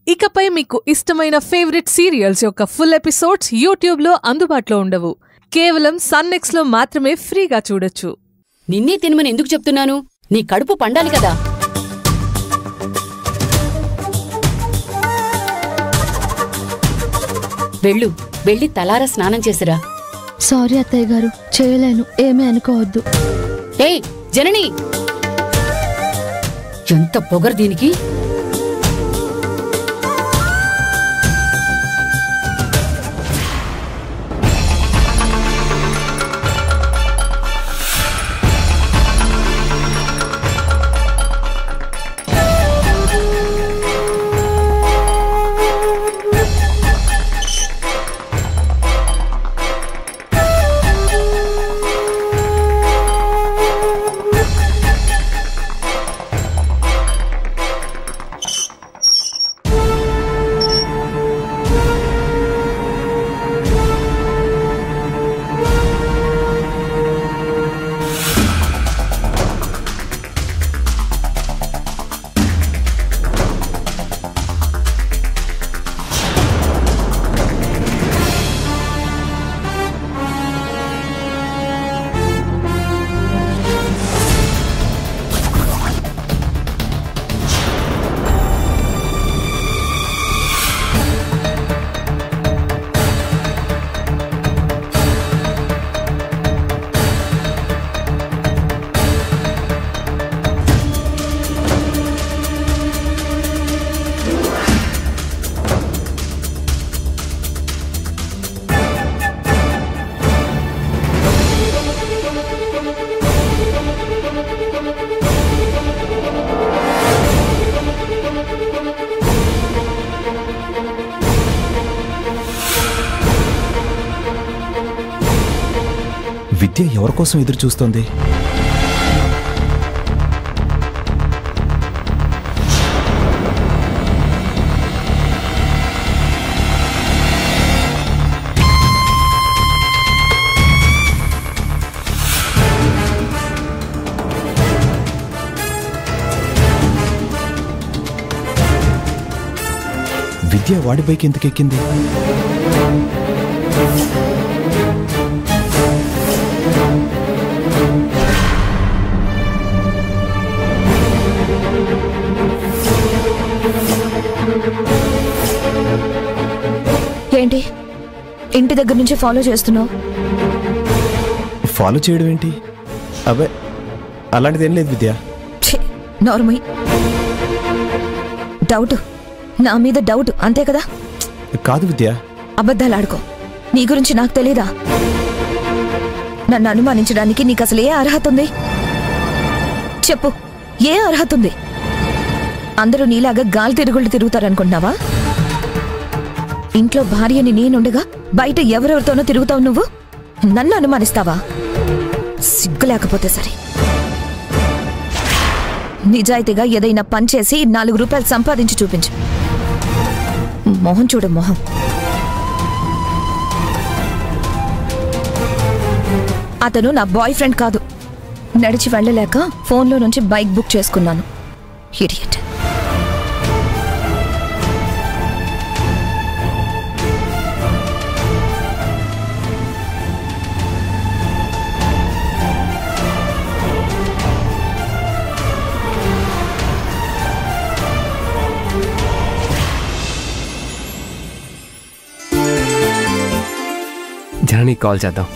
ఇకపై మీకు ఇష్టమైన ఫేవరెట్ సీరియల్స్ యొక్క ఫుల్ ఎపిసోడ్స్ యూట్యూబ్లో అందుబాటులో ఉండవు. కేవలం సన్నెక్స్లో మాత్రమే ఫ్రీగా చూడొచ్చు. నిన్నే తినమని ఎందుకు చెప్తున్నాను? నీ కడుపు పండాలి కదా. వెళ్ళి తలారా స్నానం చేసిరా. సారీ అత్తయ్య గారు, చేయలేను, ఏమీ అనుకోవద్దు. ఏయ్ జనని, ఎంత పొగరు దీనికి! విద్య ఎవరి కోసం ఎదురు చూస్తోంది? విద్య వాడి బైక్ ఎందుకు ఎక్కింది? ఏంటి ఇంటి దగ్గర నుంచి ఫాలో చేస్తున్నావు? ఫాలో చేయడం ఏంటి? అబ్బే, అలాంటిదేం లేదు విద్య. నార్మల్ డౌట్, నా మీద డౌట్ అంతే కదా? కాదు విద్య. అబద్ధాలు ఆడుకో. నీ గురించి నాకు తెలీదా? నన్ను అనుమానించడానికి నీకు అసలు ఏ అర్హత ఉంది? చెప్పు, ఏ అర్హత ఉంది? అందరూ నీలాగా గాలి తిరుగుళ్ళు తిరుగుతారనుకుంటున్నావా? ఇంట్లో భార్యని నేనుండగా బయట ఎవరెవరితోనో తిరుగుతావు నువ్వు? నన్ను అనుమానిస్తావా? సిగ్గు లేకపోతే సరే. నిజాయితీగా ఏదైనా పని చేసి 4 రూపాయలు సంపాదించి చూపించు. మొహం చూడు, మొహం. అతను నా బాయ్ ఫ్రెండ్ కాదు. నడిచి వెళ్ళలేక ఫోన్లో నుంచి బైక్ బుక్ చేసుకున్నాను. ఇడియట్. జనని కాల్ చేద్దాం.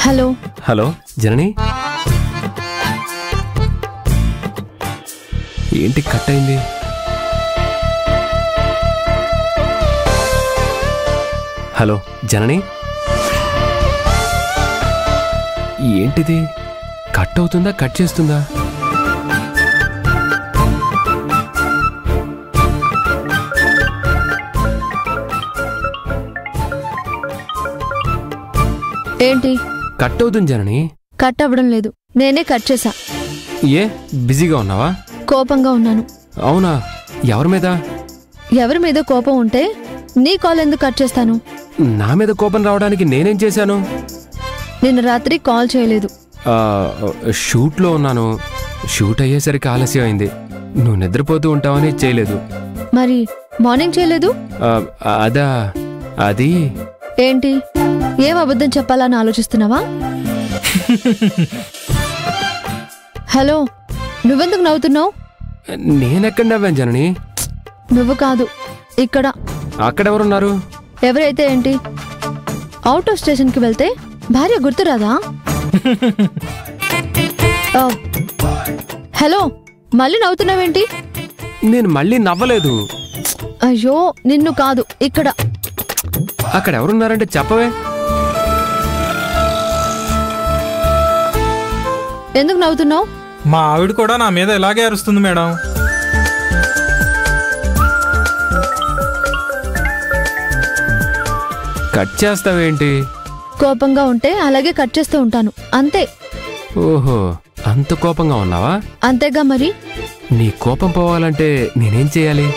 హలో. హలో జనని, ఏంటి కట్ అయింది? హలో జనని, ఏంటిది? కట్ అవుతుందా, కట్ చేస్తుందా? ఏంటి కట్ అవుతుంది జనని? కట్ అవ్వడం లేదు, నేనే కట్ చేశా. ఏ బిజీగా ఉన్నావా? కోపంగా ఉన్నాను. అవునా? ఎవరి మీద? ఎవరి మీద కోపం ఉంటే నీ కాల్ ఎందుకు కట్ చేస్తాను? నా మీద కోపం రావడానికి నేనేం చేశాను? నిన్న రాత్రి కాల్ చేయలేదు. షూట్లో ఉన్నాను. షూట్ అయ్యేసరికి ఆలస్యం అయింది. నువ్వు నిద్రపోతూ ఉంటావని చేయలేదు. మరి మార్నింగ్ చేయలేదు? అదా అది ఏంటి, ఏం అబద్ధం చెప్పాలని ఆలోచిస్తున్నావా? హలో, నువ్వెందుకు నవ్వుతున్నావు? నేనెక్కడ నవ్వాను జనని? నువ్వు కాదు, ఇక్కడ. అక్కడెవరున్నారు? ఎవరైతే ఏంటి, అవుట్ ఆఫ్ స్టేషన్కి వెళ్తే భార్య గుర్తురాదా? హలో, మళ్ళీ నవ్వుతున్నావేంటి? నేను మళ్ళీ నవ్వలేదు. అయ్యో, నిన్ను కాదు, ఇక్కడ. అక్కడ ఎవరున్నారంటే చెప్పవే. ఎందుకు నవ్వుతున్నావు? మా ఆవిడ కూడా నా మీద ఇలాగే అరుస్తుంది మేడం. కట్ చేస్తావేంటి? కోపంగా ఉంటే అలాగే కట్ చేస్తూ ఉంటాను, అంతే. ఓహో, అంత కోపంగా ఉన్నావా? అంతేగా మరి. నీ కోపం పోవాలంటే నేనేం చేయాలి?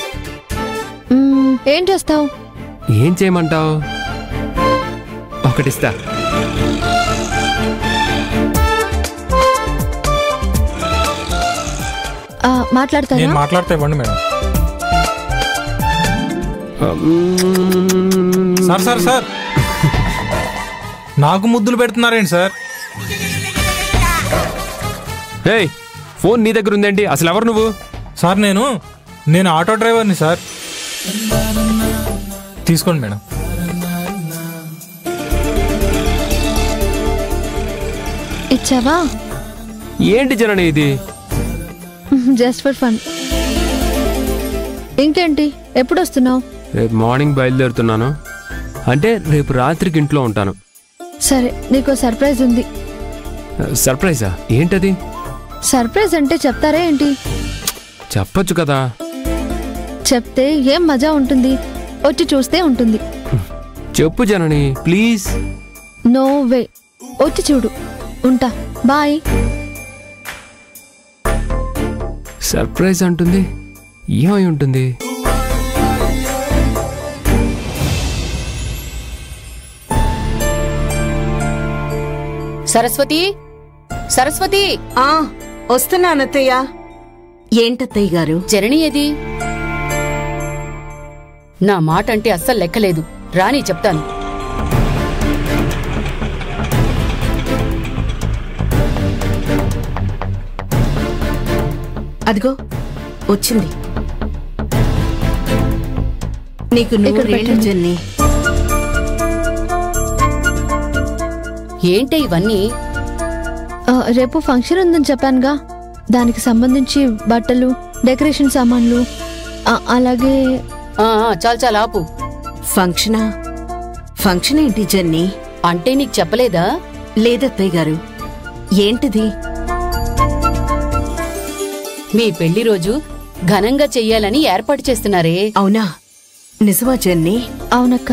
ఏం చేస్తావు? ఏం చేయమంటావు? ఒకటిస్తా. మాట్లాడతాను. నేను మాట్లాడితే ఇవ్వండి మేడం. సార్ సార్ సార్, నాకు ముద్దులు పెడుతున్నారేంటి సార్? ఏయ్, ఫోన్ నీ దగ్గర ఉందేంటి? అసలు ఎవరు నువ్వు? సార్ నేను ఆటో డ్రైవర్ని సార్. తీసుకోండి మేడం. ఇచ్చావా? ఏంటి జనని ఇది? Just for fun. ఇంకేంటి, ఎప్పుడు వస్తున్నావు? రేపు మార్నింగ్ బయలుదేరుతున్నాను. అంటే రేపు రాత్రికి ఇంట్లో ఉంటాను. సరే, నీకో సర్ప్రైజ్ ఉంది. సర్ప్రైజా? ఏంటది? సర్ప్రైజ్ అంటే చెప్తారా ఏంటి? చెప్పొచ్చు కదా. చెప్తే ఏం మజా ఉంటుంది? వచ్చి చూస్తే ఉంటుంది. చెప్పు జనని, ప్లీజ్. నో వే, వచ్చి చూడు. ఉంటా, బాయ్. సర్ప్రైజ్ అంటుంది, ఏమై ఉంటుంది? సరస్వతి, సరస్వతి. వస్తున్నానత్తయ్య. ఏంటత్తయ్య గారు? జనని ఏది? నా మాట అంటే అస్సలు లెక్కలేదు. రాని చెప్తాను. అదిగో వచ్చింది. నీకు నూరేళ్ళు జన్ని. ఏంటే ఇవన్నీ? రేపు ఫంక్షన్ ఉందని చెప్పానుగా, దానికి సంబంధించి బట్టలు, డెకరేషన్ సామాన్లు, అలాగే. చాలు చాలు ఆపు. ఫంక్షనా? ఫంక్షన్ ఏంటి జన్ని? అంటే నీకు చెప్పలేదా? లేదత్తయ్య గారు. ఏంటిది? మీ పెళ్లి రోజు ఘనంగా చెయ్యాలని ఏర్పాటు చేస్తున్నారే. అవునా? నిజమా జన్ని? అవునక్క.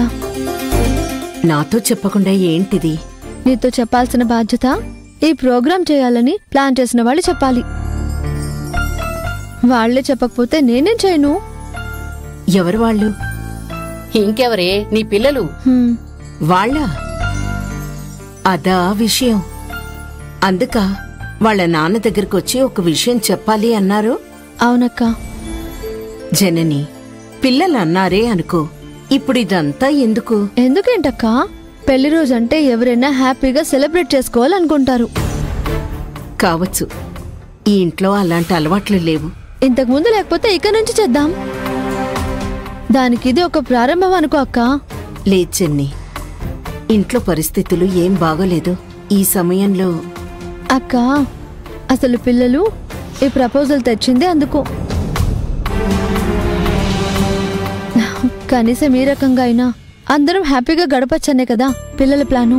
నాతో చెప్పకుండా ఏంటిది? నీతో చెప్పాల్సిన బాధ్యత ఈ ప్రోగ్రాం చేయాలని ప్లాన్ చేసిన వాళ్ళు చెప్పాలి. వాళ్లే చెప్పకపోతే నేనేం చేయను. ఎవరు వాళ్ళు? ఇంకెవరే, నీ పిల్లలు. వాళ్ళ? అదా విషయం. అందుక వాళ్ళ నాన్న దగ్గరకు వచ్చి ఒక విషయం చెప్పాలి అన్నారు. అవునక్క. జనని, పిల్లలు అన్నారే అనుకో, ఇప్పుడు ఇదంతా ఎందుకు? ఎందుకేంటక్క? పెళ్లి రోజంటే ఎవరైనా హ్యాపీగా సెలబ్రేట్ చేసుకోవాలనుకుంటారు. కావచ్చు. ఈ ఇంట్లో అలాంటి అలవాట్లు లేవు. ఇంతకు ముందు లేకపోతే ఇక నుంచి చేద్దాం. దానికి ఇది ఒక ప్రారంభం అనుకో అక్క. లేదు చెన్ని, ఇంట్లో పరిస్థితులు ఏం బాగోలేదు ఈ సమయంలో. అక్క, అసలు పిల్లలు ఈ ప్రపోజల్ తెచ్చింది అందుకు. కనీసం ఈ రకంగా అయినా అందరం హ్యాపీగా గడపచ్చనే కదా పిల్లల ప్లాను.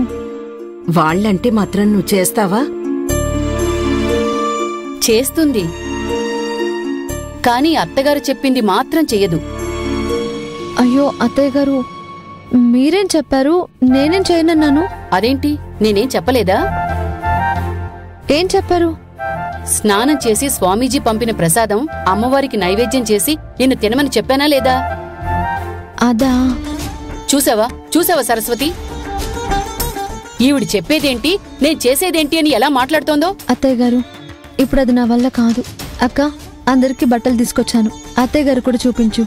వాళ్ళంటే మాత్రం నువ్వు చేస్తావా? చేస్తుంది, కానీ అత్తగారు చెప్పింది మాత్రం చెయ్యదు. అయ్యో అత్తయ్య గారు, మీరేం చెప్పారు? నేనేం చేయనన్నాను. అదేంటి, నేనేం చెప్పలేదా? ఏం చెప్పారు? స్నానం చేసి స్వామీజీ పంపిన ప్రసాదం అమ్మవారికి నైవేద్యం చేసి నిన్ను తినమని చెప్పానా లేదా? అదా? చూసావా సరస్వతి? ఈవిడ చెప్పేదేంటి, నేను చేసేదేంటి అని ఎలా మాట్లాడుతోందో. అత్తయ్య గారు, ఇప్పుడు అది నా వల్ల కాదు. అక్క, అందరికీ బట్టలు తీసుకొచ్చాను. అత్తయ్య గారు కూడా చూపించు.